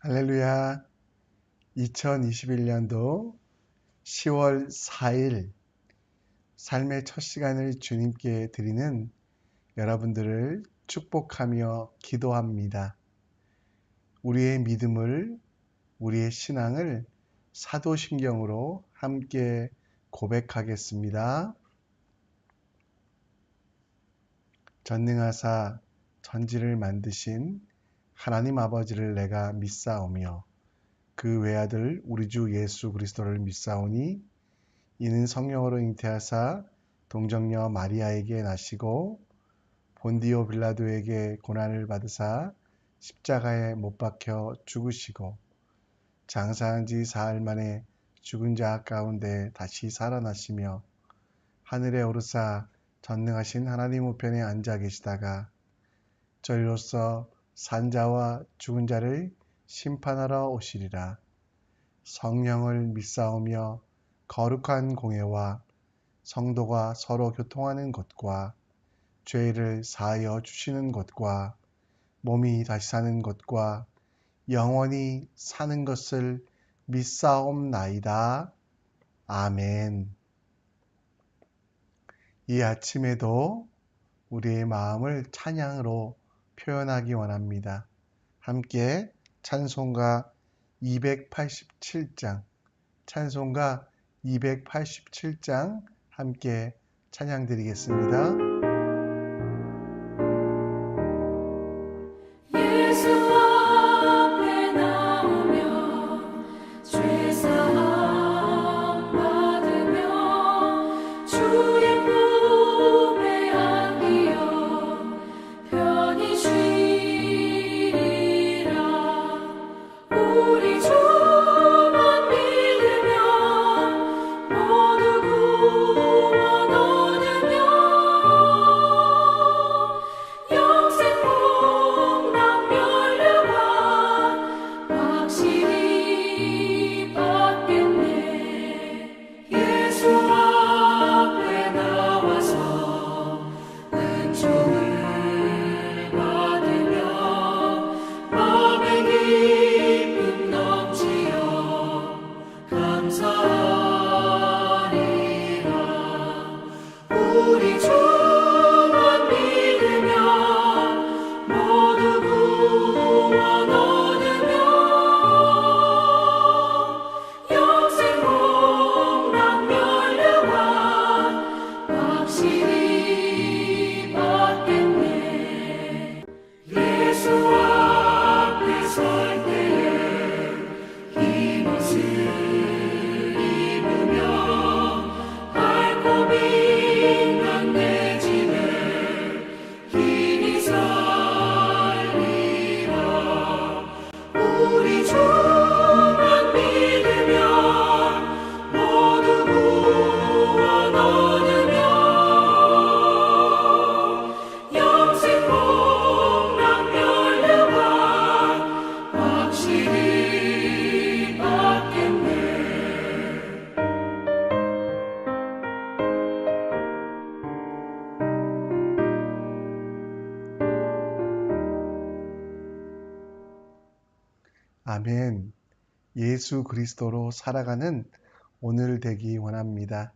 할렐루야. 2021년도 10월 4일 삶의 첫 시간을 주님께 드리는 여러분들을 축복하며 기도합니다. 우리의 믿음을, 우리의 신앙을 사도신경으로 함께 고백하겠습니다. 전능하사 천지를 만드신 하나님 아버지를 내가 믿사오며 그 외아들 우리 주 예수 그리스도를 믿사오니 이는 성령으로 잉태하사 동정녀 마리아에게 나시고 본디오 빌라도에게 고난을 받으사 십자가에 못 박혀 죽으시고 장사한 지 사흘 만에 죽은 자 가운데 다시 살아나시며 하늘에 오르사 전능하신 하나님 우편에 앉아 계시다가 저희로서 산자와 죽은 자를 심판하러 오시리라. 성령을 믿사오며 거룩한 공예와 성도가 서로 교통하는 것과 죄를 사하여 주시는 것과 몸이 다시 사는 것과 영원히 사는 것을 믿사옵나이다. 아멘. 이 아침에도 우리의 마음을 찬양으로 표현하기 원합니다. 함께 찬송가 287장, 찬송가 287장 함께 찬양 드리겠습니다. 아멘. 예수 그리스도로 살아가는 오늘 되기 원합니다.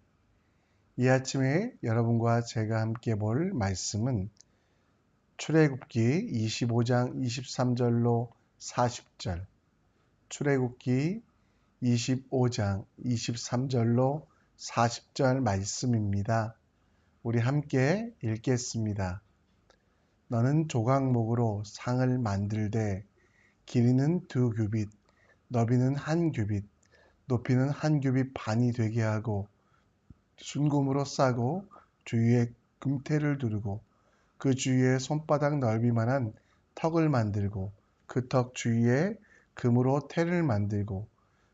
이 아침에 여러분과 제가 함께 볼 말씀은 출애굽기 25장 23절로 40절, 출애굽기 25장 23절로 40절 말씀입니다. 우리 함께 읽겠습니다. 너는 조각목으로 상을 만들되 길이는 2규빗, 너비는 1규빗, 높이는 1규빗 반이 되게 하고 순금으로 싸고 주위에 금태를 두르고 그 주위에 손바닥 넓이만한 턱을 만들고 그 턱 주위에 금으로 태를 만들고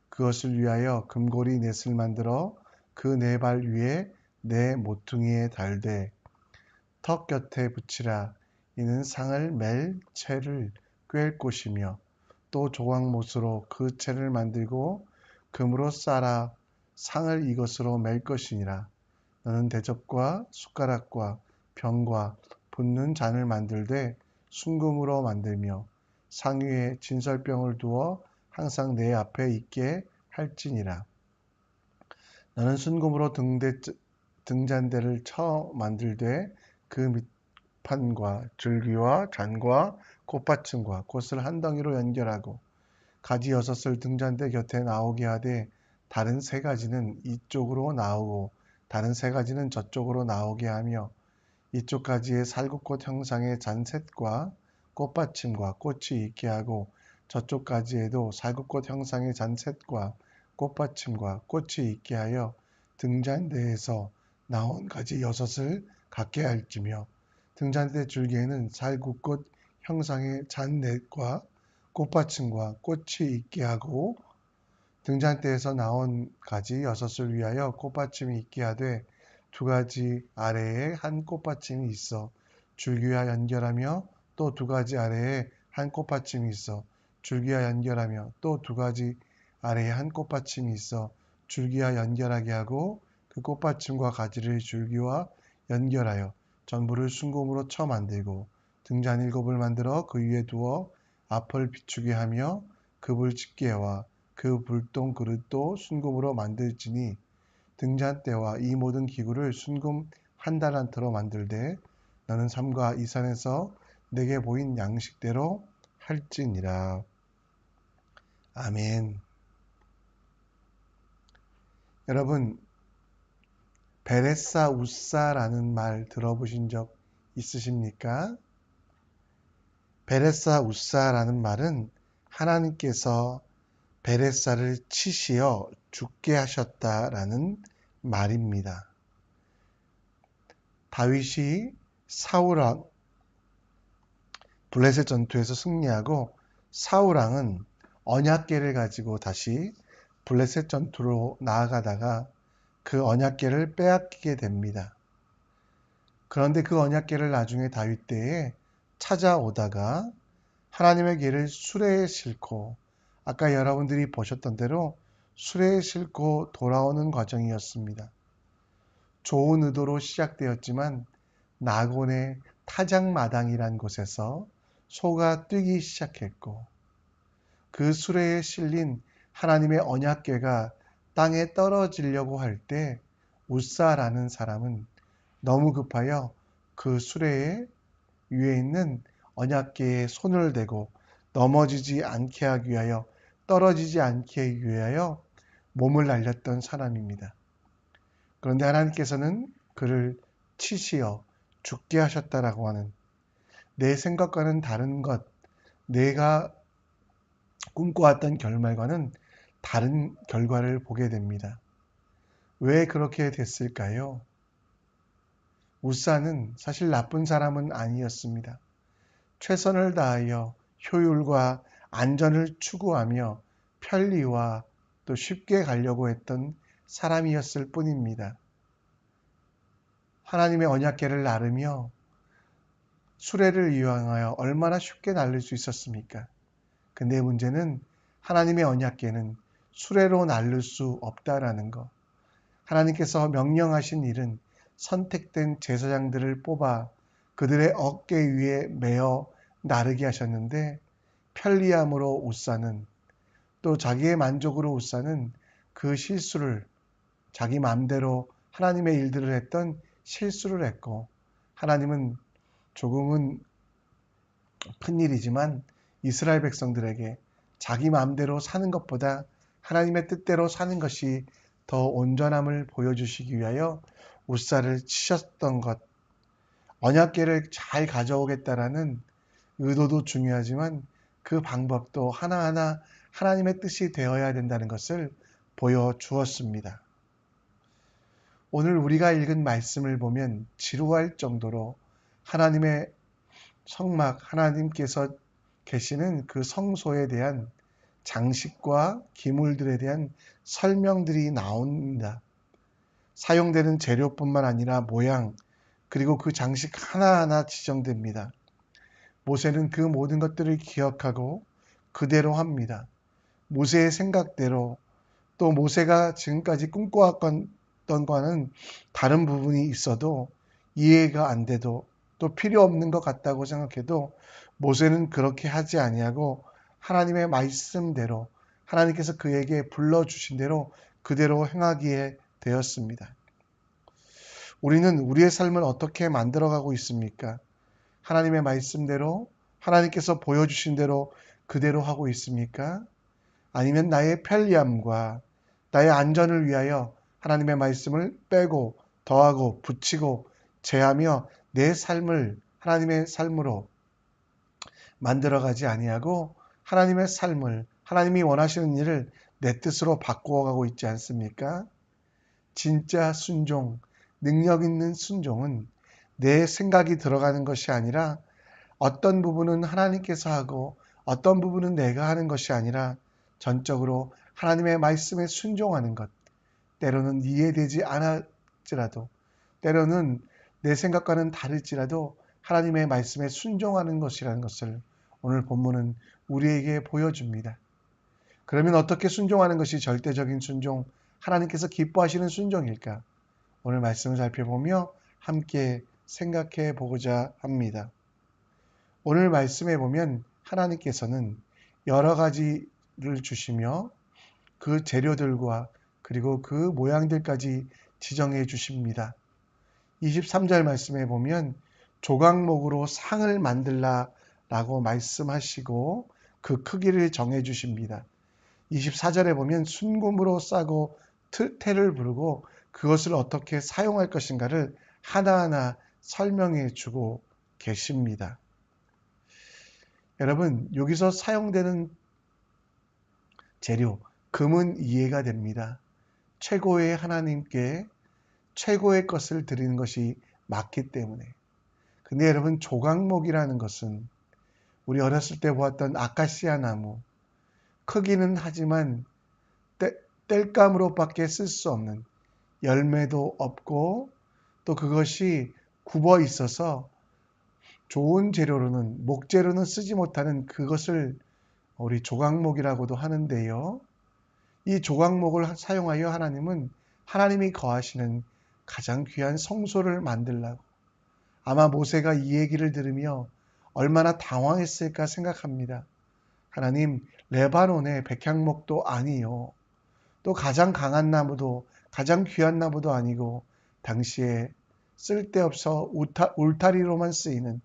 그것을 위하여 금고리 넷을 만들어 그 네 발 위에 네 모퉁이에 달되 턱 곁에 붙이라. 이는 상을 맬 채를 꿰을 곳이며 또 조각못으로 그 채를 만들고 금으로 싸라. 상을 이것으로 맬 것이니라. 너는 대접과 숟가락과 병과 붓는 잔을 만들되 순금으로 만들며 상위에 진설병을 두어 항상 내 앞에 있게 할지니라. 너는 순금으로 등잔대를 쳐 만들되 그 밑판과 줄기와 잔과 꽃받침과 꽃을 한 덩이로 연결하고 가지 6을 등잔대 곁에 나오게 하되 다른 3가지는 이쪽으로 나오고 다른 3가지는 저쪽으로 나오게 하며 이쪽 가지에 살구꽃 형상의 잔셋과 꽃받침과 꽃이 있게 하고 저쪽 가지에도 살구꽃 형상의 잔셋과 꽃받침과 꽃이 있게 하여 등잔대에서 나온 가지 6을 갖게 할지며 등잔대 줄기에는 살구꽃 형상의 잔넷과 꽃받침과 꽃이 있게 하고 등잔대에서 나온 가지 6을 위하여 꽃받침이 있게 하되 2가지 아래에 한 꽃받침이 있어 줄기와 연결하며 또 2가지 아래에 한 꽃받침이 있어 줄기와 연결하며 또 2가지 아래에 한 꽃받침이 있어 줄기와 연결하게 하고 그 꽃받침과 가지를 줄기와 연결하여 전부를 순금으로 쳐 만들고 등잔 7을 만들어 그 위에 두어 앞을 비추게 하며 급을 집게와 그 불똥 그릇도 순금으로 만들지니 등잔대와 이 모든 기구를 순금 1달란트로 만들되 너는 삼가 이 산에서 내게 보인 양식대로 할지니라. 아멘. 여러분, 베레사 우사라는 말 들어보신 적 있으십니까? 베레사 우사라는 말은 하나님께서 베레사를 치시어 죽게 하셨다라는 말입니다. 다윗이 사울왕 블레셋 전투에서 승리하고 사울왕은 언약궤를 가지고 다시 블레셋 전투로 나아가다가 그 언약궤를 빼앗기게 됩니다. 그런데 그 언약궤를 나중에 다윗 때에 찾아오다가 하나님의 궤를 수레에 싣고 아까 여러분들이 보셨던 대로 수레에 싣고 돌아오는 과정이었습니다. 좋은 의도로 시작되었지만 나곤의 타작마당이란 곳에서 소가 뛰기 시작했고 그 수레에 실린 하나님의 언약궤가 땅에 떨어지려고 할 때 우사라는 사람은 너무 급하여 그 수레에 위에 있는 언약궤에 손을 대고 넘어지지 않게 하기 위하여 떨어지지 않게 위하여 몸을 날렸던 사람입니다. 그런데 하나님께서는 그를 치시어 죽게 하셨다라고 하는 내 생각과는 다른 것, 내가 꿈꿔왔던 결말과는 다른 결과를 보게 됩니다. 왜 그렇게 됐을까요? 우사는 사실 나쁜 사람은 아니었습니다. 최선을 다하여 효율과 안전을 추구하며 편리와 또 쉽게 가려고 했던 사람이었을 뿐입니다. 하나님의 언약궤를 나르며 수레를 이용하여 얼마나 쉽게 날릴 수 있었습니까? 근데 문제는 하나님의 언약궤는 수레로 날릴 수 없다라는 것. 하나님께서 명령하신 일은 선택된 제사장들을 뽑아 그들의 어깨 위에 메어 나르게 하셨는데 편리함으로 우사는 또 자기의 만족으로 우사는 그 실수를 자기 마음대로 하나님의 일들을 했던 실수를 했고 하나님은 조금은 큰일이지만 이스라엘 백성들에게 자기 마음대로 사는 것보다 하나님의 뜻대로 사는 것이 더 온전함을 보여주시기 위하여 우사를 치셨던 것, 언약궤를 잘 가져오겠다라는 의도도 중요하지만 그 방법도 하나하나 하나님의 뜻이 되어야 된다는 것을 보여주었습니다. 오늘 우리가 읽은 말씀을 보면 지루할 정도로 하나님의 성막, 하나님께서 계시는 그 성소에 대한 장식과 기물들에 대한 설명들이 나옵니다. 사용되는 재료뿐만 아니라 모양, 그리고 그 장식 하나하나 지정됩니다. 모세는 그 모든 것들을 기억하고 그대로 합니다. 모세의 생각대로 또 모세가 지금까지 꿈꿔왔던 것과는 다른 부분이 있어도 이해가 안 돼도 또 필요 없는 것 같다고 생각해도 모세는 그렇게 하지 아니하고 하나님의 말씀대로 하나님께서 그에게 불러주신 대로 그대로 행하기에 되었습니다. 우리는 우리의 삶을 어떻게 만들어가고 있습니까? 하나님의 말씀대로 하나님께서 보여주신 대로 그대로 하고 있습니까? 아니면 나의 편리함과 나의 안전을 위하여 하나님의 말씀을 빼고 더하고 붙이고 제하며 내 삶을 하나님의 삶으로 만들어가지 아니하고 하나님의 삶을 하나님이 원하시는 일을 내 뜻으로 바꾸어가고 있지 않습니까? 진짜 순종, 능력 있는 순종은 내 생각이 들어가는 것이 아니라 어떤 부분은 하나님께서 하고 어떤 부분은 내가 하는 것이 아니라 전적으로 하나님의 말씀에 순종하는 것. 때로는 이해되지 않을지라도 때로는 내 생각과는 다를지라도 하나님의 말씀에 순종하는 것이라는 것을 오늘 본문은 우리에게 보여줍니다. 그러면 어떻게 순종하는 것이 절대적인 순종, 하나님께서 기뻐하시는 순종일까? 오늘 말씀을 살펴보며 함께 생각해 보고자 합니다. 오늘 말씀에 보면 하나님께서는 여러 가지를 주시며 그 재료들과 그리고 그 모양들까지 지정해 주십니다. 23절 말씀에 보면 조각목으로 상을 만들라 라고 말씀하시고 그 크기를 정해 주십니다. 24절에 보면 순금으로 싸고 태를 부르고 그것을 어떻게 사용할 것인가를 하나하나 설명해 주고 계십니다. 여러분, 여기서 사용되는 재료, 금은 이해가 됩니다. 최고의 하나님께 최고의 것을 드리는 것이 맞기 때문에. 근데 여러분, 조각목이라는 것은 우리 어렸을 때 보았던 아카시아 나무, 크기는 하지만 땔감으로밖에 쓸 수 없는, 열매도 없고 또 그것이 굽어 있어서 좋은 재료로는, 목재로는 쓰지 못하는 그것을 우리 조각목이라고도 하는데요. 이 조각목을 사용하여 하나님은 하나님이 거하시는 가장 귀한 성소를 만들라고. 아마 모세가 이 얘기를 들으며 얼마나 당황했을까 생각합니다. 하나님, 레바논의 백향목도 아니요. 또 가장 강한 나무도 가장 귀한 나무도 아니고 당시에 쓸데없어 울타리로만 쓰이는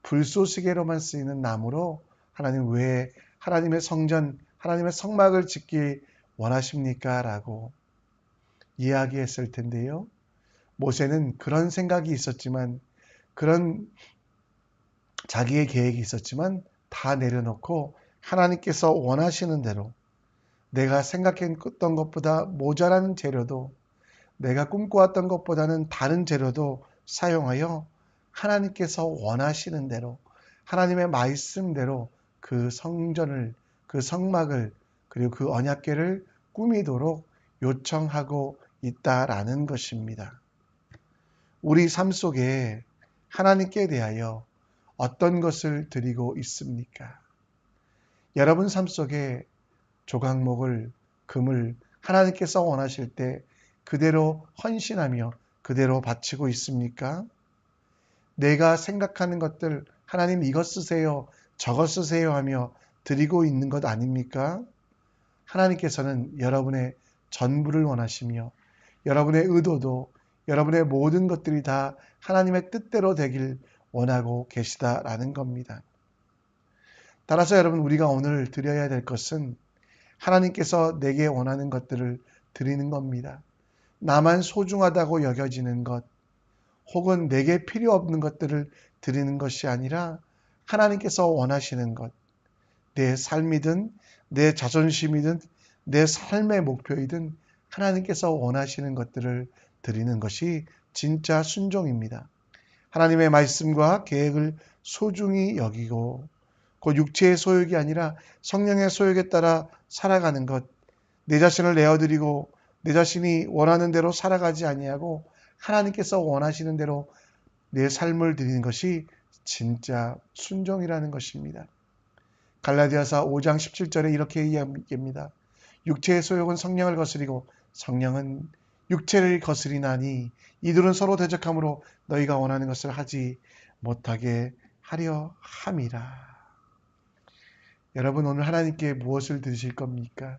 불쏘시개로만 쓰이는 나무로 하나님 왜 하나님의 성전, 하나님의 성막을 짓기 원하십니까? 라고 이야기했을 텐데요. 모세는 그런 생각이 있었지만 그런 자기의 계획이 있었지만 다 내려놓고 하나님께서 원하시는 대로 내가 생각했던 것보다 모자란 재료도 내가 꿈꿔왔던 것보다는 다른 재료도 사용하여 하나님께서 원하시는 대로 하나님의 말씀대로 그 성전을 그 성막을 그리고 그 언약궤를 꾸미도록 요청하고 있다라는 것입니다. 우리 삶 속에 하나님께 대하여 어떤 것을 드리고 있습니까? 여러분 삶 속에 조각목을, 금을 하나님께서 원하실 때 그대로 헌신하며 그대로 바치고 있습니까? 내가 생각하는 것들 하나님 이것 쓰세요, 저것 쓰세요 하며 드리고 있는 것 아닙니까? 하나님께서는 여러분의 전부를 원하시며 여러분의 의도도 여러분의 모든 것들이 다 하나님의 뜻대로 되길 원하고 계시다라는 겁니다. 따라서 여러분 우리가 오늘 드려야 될 것은 하나님께서 내게 원하는 것들을 드리는 겁니다. 나만 소중하다고 여겨지는 것 혹은 내게 필요 없는 것들을 드리는 것이 아니라 하나님께서 원하시는 것, 내 삶이든 내 자존심이든 내 삶의 목표이든 하나님께서 원하시는 것들을 드리는 것이 진짜 순종입니다. 하나님의 말씀과 계획을 소중히 여기고 그 육체의 소욕이 아니라 성령의 소욕에 따라 살아가는 것, 내 자신을 내어드리고 내 자신이 원하는 대로 살아가지 아니하고 하나님께서 원하시는 대로 내 삶을 드리는 것이 진짜 순종이라는 것입니다. 갈라디아서 5장 17절에 이렇게 이야기합니다. 육체의 소욕은 성령을 거스리고 성령은 육체를 거스리나니 이들은 서로 대적함으로 너희가 원하는 것을 하지 못하게 하려 함이라. 여러분 오늘 하나님께 무엇을 드리실 겁니까?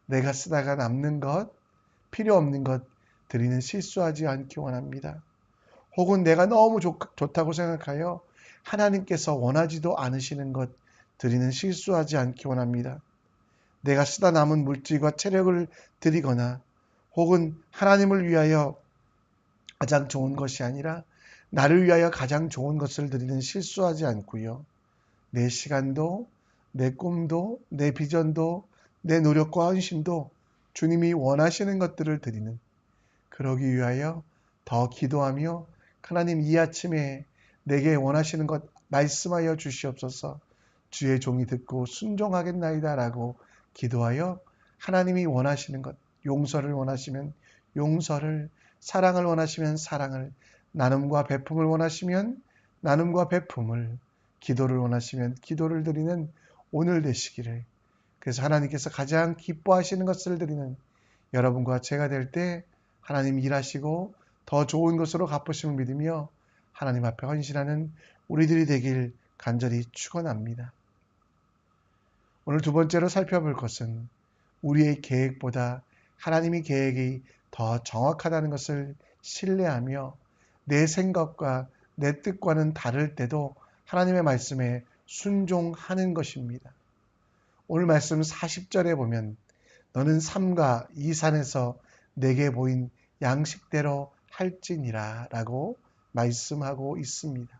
내가 쓰다가 남는 것, 필요 없는 것 드리는 실수하지 않기 원합니다. 혹은 내가 너무 좋다고 생각하여 하나님께서 원하지도 않으시는 것 드리는 실수하지 않기 원합니다. 내가 쓰다 남은 물질과 체력을 드리거나 혹은 하나님을 위하여 가장 좋은 것이 아니라 나를 위하여 가장 좋은 것을 드리는 실수하지 않고요. 내 시간도, 내 꿈도, 내 비전도, 내 노력과 헌신도 주님이 원하시는 것들을 드리는, 그러기 위하여 더 기도하며 하나님 이 아침에 내게 원하시는 것 말씀하여 주시옵소서. 주의 종이 듣고 순종하겠나이다 라고 기도하여 하나님이 원하시는 것, 용서를 원하시면 용서를, 사랑을 원하시면 사랑을, 나눔과 베품을 원하시면 나눔과 베품을, 기도를 원하시면 기도를 드리는 오늘 되시기를. 그래서 하나님께서 가장 기뻐하시는 것을 드리는 여러분과 제가 될 때 하나님 일하시고 더 좋은 것으로 갚으심을 믿으며 하나님 앞에 헌신하는 우리들이 되길 간절히 축원합니다. 오늘 두 번째로 살펴볼 것은 우리의 계획보다 하나님의 계획이 더 정확하다는 것을 신뢰하며 내 생각과 내 뜻과는 다를 때도 하나님의 말씀에 순종하는 것입니다. 오늘 말씀 40절에 보면 너는 삼가 이 산에서 내게 보인 양식대로 할지니라 라고 말씀하고 있습니다.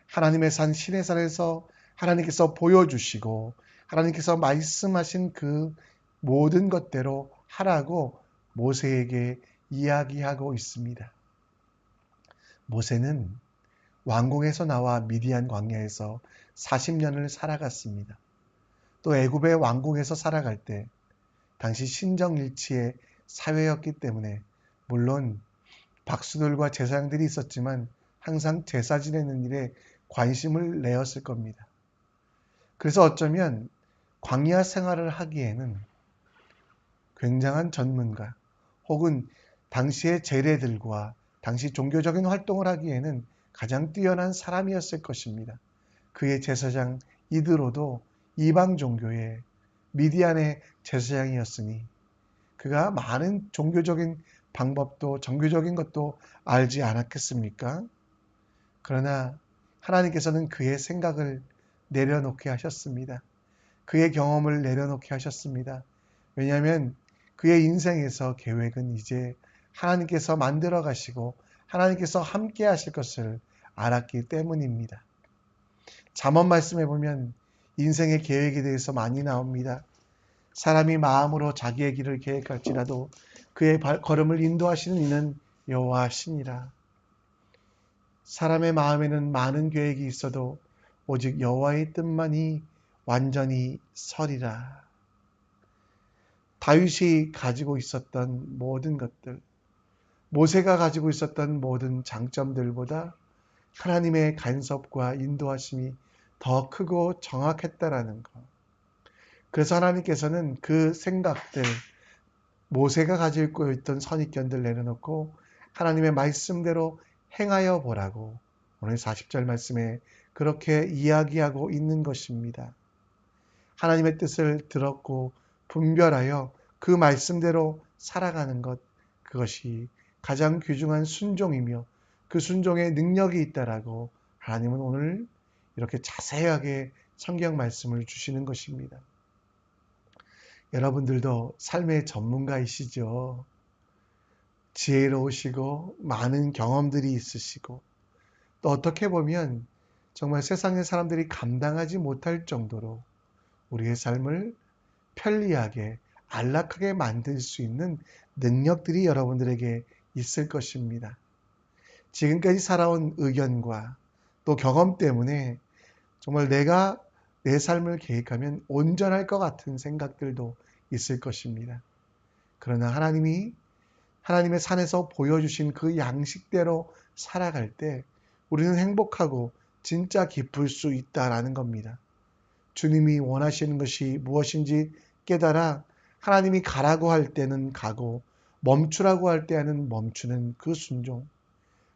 하나님의 산 신의 산에서 하나님께서 보여주시고 하나님께서 말씀하신 그 모든 것대로 하라고 모세에게 이야기하고 있습니다. 모세는 왕궁에서 나와 미디안 광야에서 40년을 살아갔습니다. 또 애굽의 왕궁에서 살아갈 때 당시 신정일치의 사회였기 때문에 물론 박수들과 제사장들이 있었지만 항상 제사 지내는 일에 관심을 내었을 겁니다. 그래서 어쩌면 광야 생활을 하기에는 굉장한 전문가 혹은 당시의 제례들과 당시 종교적인 활동을 하기에는 가장 뛰어난 사람이었을 것입니다. 그의 제사장 이드로도 이방 종교의 미디안의 제사장이었으니 그가 많은 종교적인 방법도 정교적인 것도 알지 않았겠습니까? 그러나 하나님께서는 그의 생각을 내려놓게 하셨습니다. 그의 경험을 내려놓게 하셨습니다. 왜냐하면 그의 인생에서 계획은 이제 하나님께서 만들어 가시고 하나님께서 함께 하실 것을 알았기 때문입니다. 잠언 말씀에 보면 인생의 계획에 대해서 많이 나옵니다. 사람이 마음으로 자기의 길을 계획할지라도 그의 걸음을 인도하시는 이는 여호와시니라. 사람의 마음에는 많은 계획이 있어도 오직 여호와의 뜻만이 완전히 서리라. 다윗이 가지고 있었던 모든 것들, 모세가 가지고 있었던 모든 장점들보다 하나님의 간섭과 인도하심이 더 크고 정확했다라는 것. 그래서 하나님께서는 그 생각들, 모세가 가지고 있던 선입견들 내려놓고 하나님의 말씀대로 행하여 보라고 오늘 40절 말씀에 그렇게 이야기하고 있는 것입니다. 하나님의 뜻을 들었고 분별하여 그 말씀대로 살아가는 것, 그것이 가장 귀중한 순종이며 그 순종에 능력이 있다라고 하나님은 오늘 이렇게 자세하게 성경 말씀을 주시는 것입니다. 여러분들도 삶의 전문가이시죠. 지혜로우시고 많은 경험들이 있으시고 또 어떻게 보면 정말 세상의 사람들이 감당하지 못할 정도로 우리의 삶을 편리하게 안락하게 만들 수 있는 능력들이 여러분들에게 있을 것입니다. 지금까지 살아온 의견과 또 경험 때문에 정말 내가 내 삶을 계획하면 온전할 것 같은 생각들도 있을 것입니다. 그러나 하나님의 산에서 보여주신 그 양식대로 살아갈 때 우리는 행복하고 진짜 기쁠 수 있다라는 겁니다. 주님이 원하시는 것이 무엇인지 깨달아 하나님이 가라고 할 때는 가고 멈추라고 할 때는 멈추는 그 순종.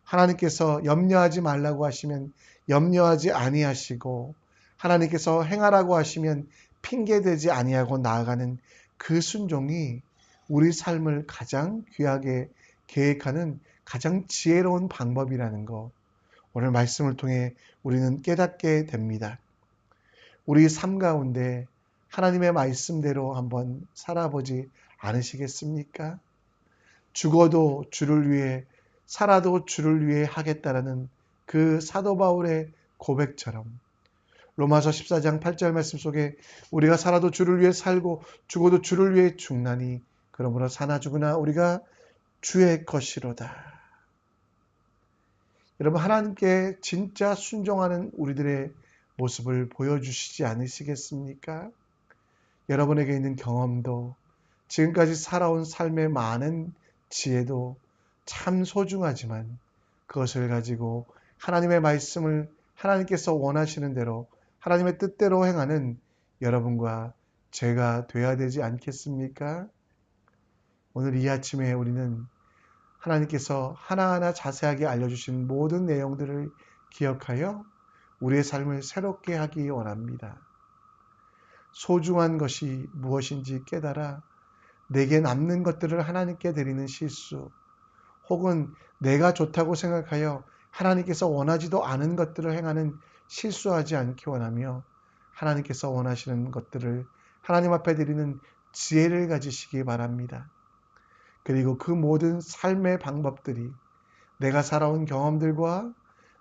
하나님께서 염려하지 말라고 하시면 염려하지 아니하시고 하나님께서 행하라고 하시면 핑계대지 아니하고 나아가는 그 순종이 우리 삶을 가장 귀하게 계획하는 가장 지혜로운 방법이라는 거, 오늘 말씀을 통해 우리는 깨닫게 됩니다. 우리 삶 가운데 하나님의 말씀대로 한번 살아보지 않으시겠습니까? 죽어도 주를 위해, 살아도 주를 위해 하겠다라는 그 사도 바울의 고백처럼 로마서 14장 8절 말씀 속에 우리가 살아도 주를 위해 살고 죽어도 주를 위해 죽나니 그러므로 사나 죽으나 우리가 주의 것이로다. 여러분, 하나님께 진짜 순종하는 우리들의 모습을 보여주시지 않으시겠습니까? 여러분에게 있는 경험도, 지금까지 살아온 삶의 많은 지혜도 참 소중하지만 그것을 가지고 하나님의 말씀을 하나님께서 원하시는 대로 하나님의 뜻대로 행하는 여러분과 제가 돼야 되지 않겠습니까? 오늘 이 아침에 우리는 하나님께서 하나하나 자세하게 알려주신 모든 내용들을 기억하여 우리의 삶을 새롭게 하기 원합니다. 소중한 것이 무엇인지 깨달아 내게 남는 것들을 하나님께 드리는 실수, 혹은 내가 좋다고 생각하여 하나님께서 원하지도 않은 것들을 행하는 실수하지 않기 원하며 하나님께서 원하시는 것들을 하나님 앞에 드리는 지혜를 가지시기 바랍니다. 그리고 그 모든 삶의 방법들이 내가 살아온 경험들과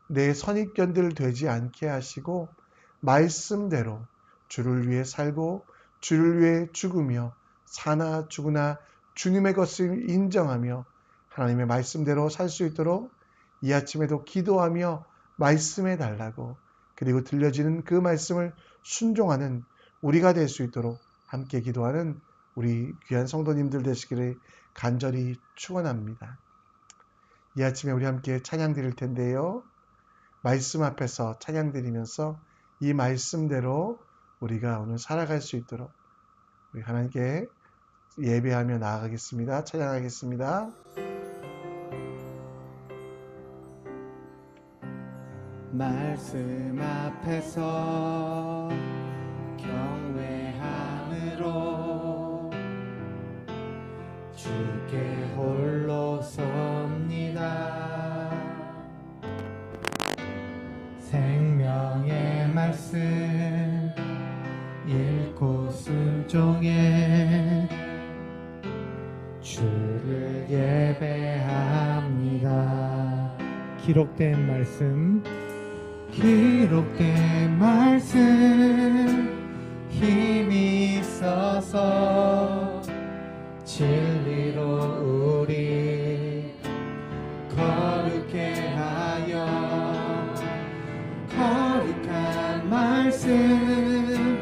내 선입견들 되지 않게 하시고 말씀대로 주를 위해 살고 주를 위해 죽으며 사나 죽으나 주님의 것을 인정하며 하나님의 말씀대로 살 수 있도록 이 아침에도 기도하며 말씀해 달라고, 그리고 들려지는 그 말씀을 순종하는 우리가 될 수 있도록 함께 기도하는 우리 귀한 성도님들 되시기를 간절히 축원합니다. 이 아침에 우리 함께 찬양 드릴 텐데요. 말씀 앞에서 찬양 드리면서 이 말씀대로 우리가 오늘 살아갈 수 있도록 우리 하나님께 예배하며 나아가겠습니다. 찬양하겠습니다. 말씀 앞에서 경외함으로 주께 홀로 섭니다. 생명의 말씀 읽고 순종해 주를 예배합니다. 기록된 말씀 힘이 있어서 진리로 우리 거룩해 하여 거룩한 말씀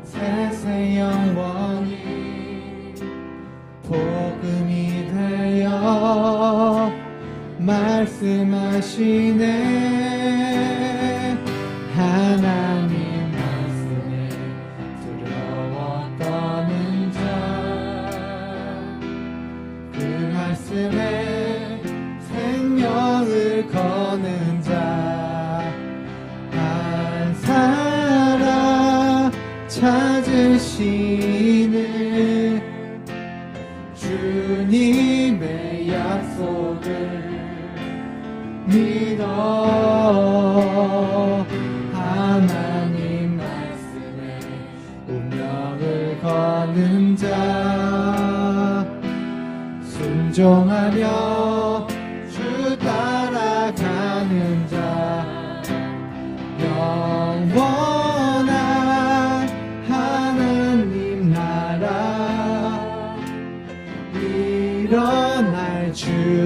세세 영원히 복음이 되어 말씀하시네. 하나님 말씀에 두려워 떠는 자, 그 말씀에 생명을 거는 자, 한 사람 찾으시는 주님의 약속을 믿어. 하나님 말씀에 운명을 거는 자, 순종하며 주 따라가는 자, 영원한 하나님 나라 일어날 주